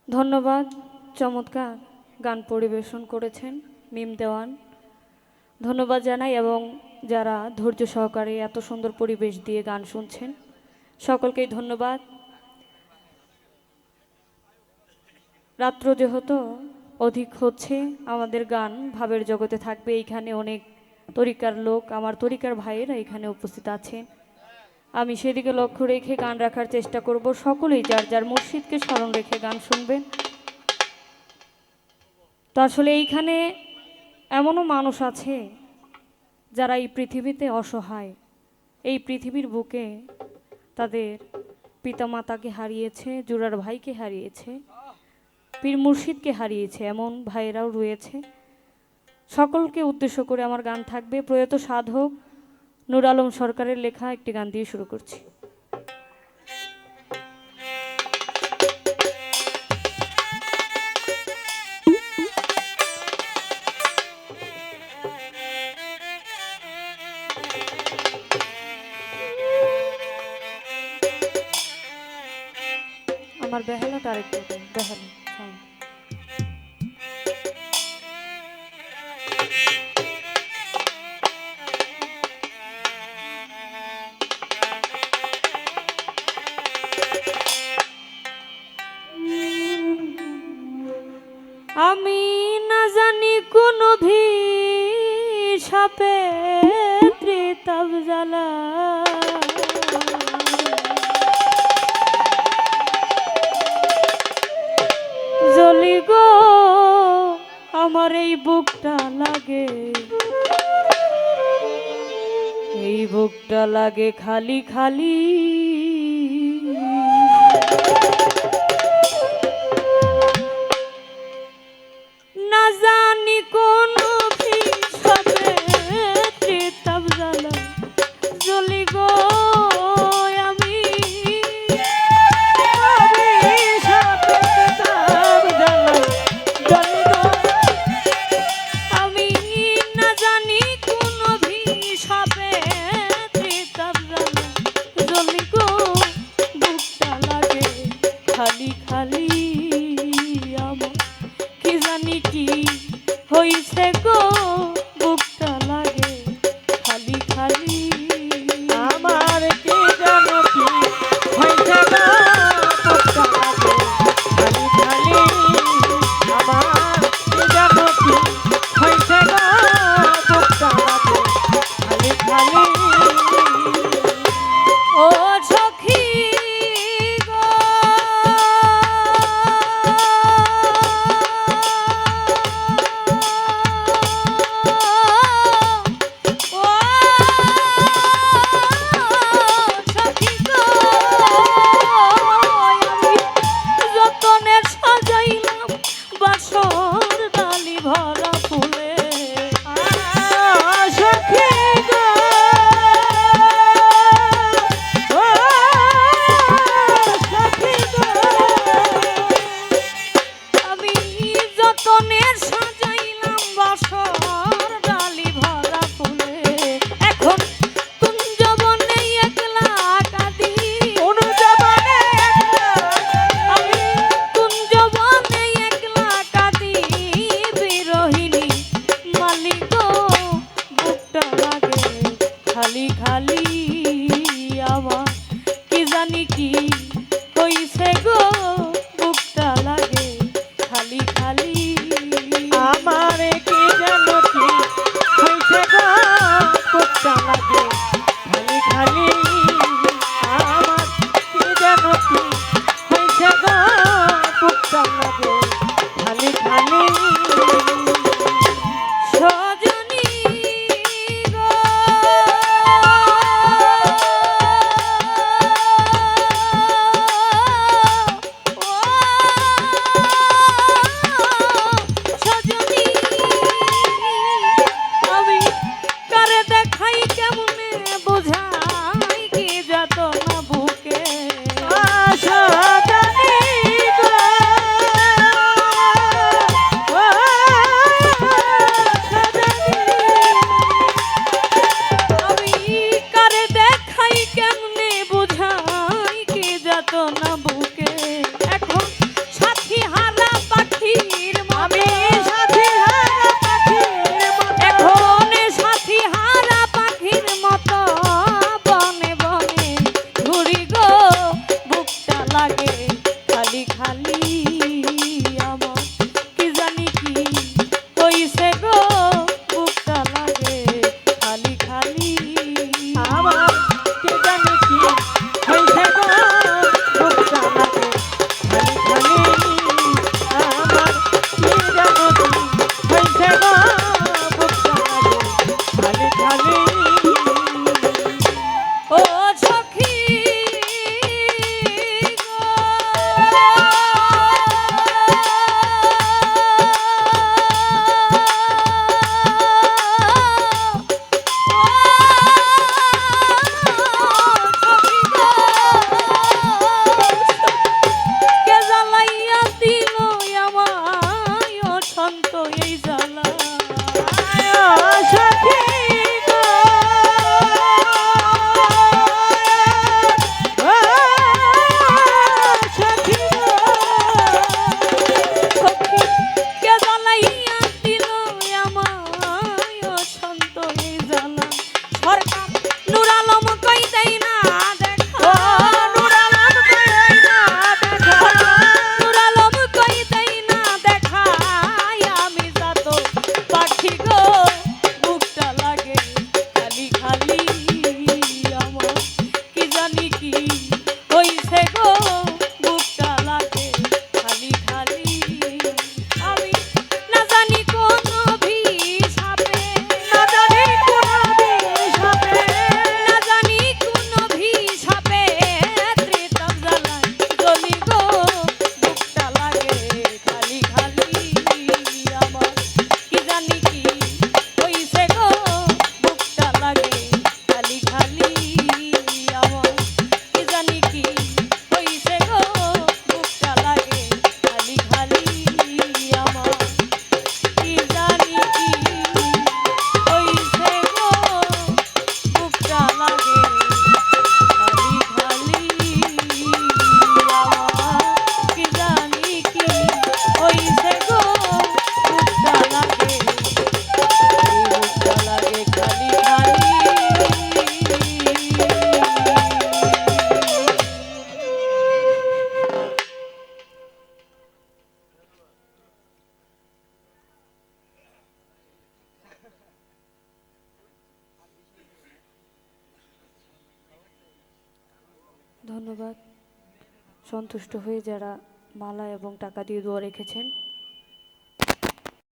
ধন্যবাদ। চমৎকার গান পরিবেশন করেছেন মিম দেওয়ান। ধন্যবাদ জানাই এবং যারা ধৈর্য সহকারে এত সুন্দর পরিবেশ দিয়ে গান শুনছেন সকলকেই ধন্যবাদ। রাত্র যেহেতু অধিক হচ্ছে, আমাদের গান ভাবের জগতে থাকবে। এইখানে অনেক তরিকার লোক, আমার তরিকার ভাইয়েরা এখানে উপস্থিত আছেন। আমি সেদিকে লক্ষ্য রেখে গান রাখার চেষ্টা করব। সকলেই যার যার মুর্শিদকে স্মরণ রেখে গান শুনবেন। তো আসলে এইখানে এমনও মানুষ আছে যারা এই পৃথিবীতে অসহায়, এই পৃথিবীর বুকে তাদের পিতামাতাকে হারিয়েছে, জুরার ভাইকে হারিয়েছে, পীর মুর্শিদকে হারিয়েছে, এমন ভাইয়েরাও রয়েছে। সকলকে উদ্দেশ্য করে আমার গান থাকবে। প্রয়াত সাধক নূর আলম সরকারের লেখা একটি গান দিয়ে শুরু করছি। আমার বেহালাটা আরেকটু বেহালা আমি না জানি কোন সাপে ত্রিতাপ জ্বালা জ্বলি গো আমার এই বুকটা লাগে, এই বুকটা লাগে খালি খালি। না জানি কোন সাপে ত্রিতাপ জ্বালা জ্বলি গো আমি, আমি না জানি কোন সাপে ত্রিতাপ জ্বালা জ্বলি গো বুকটা লাগে খালি খালি। আমার কি জানি কি হইছে গো বুকটা লাগে খালি খালি। আমার কি জানো কি হইছে গো বুকটা লাগে খালি খালি। আমার কি জানো কি হইছে গো বুকটা লাগে খালি খালি। ও সখী গো খালি খালি। আমার কি জানি কি হইছে গো বুকটা লাগে খালি খালি। আমার কি জানো কি হইছে গো বুকটা লাগে খালি খালি। আমার কি জানো কি হইছে গো বুকটা লাগে খালি খালি। না বুকে এখন সাথী ধন্যবাদ। সন্তুষ্ট হয়ে যারা মালা এবং টাকা দিয়ে দোয়া রেখেছেন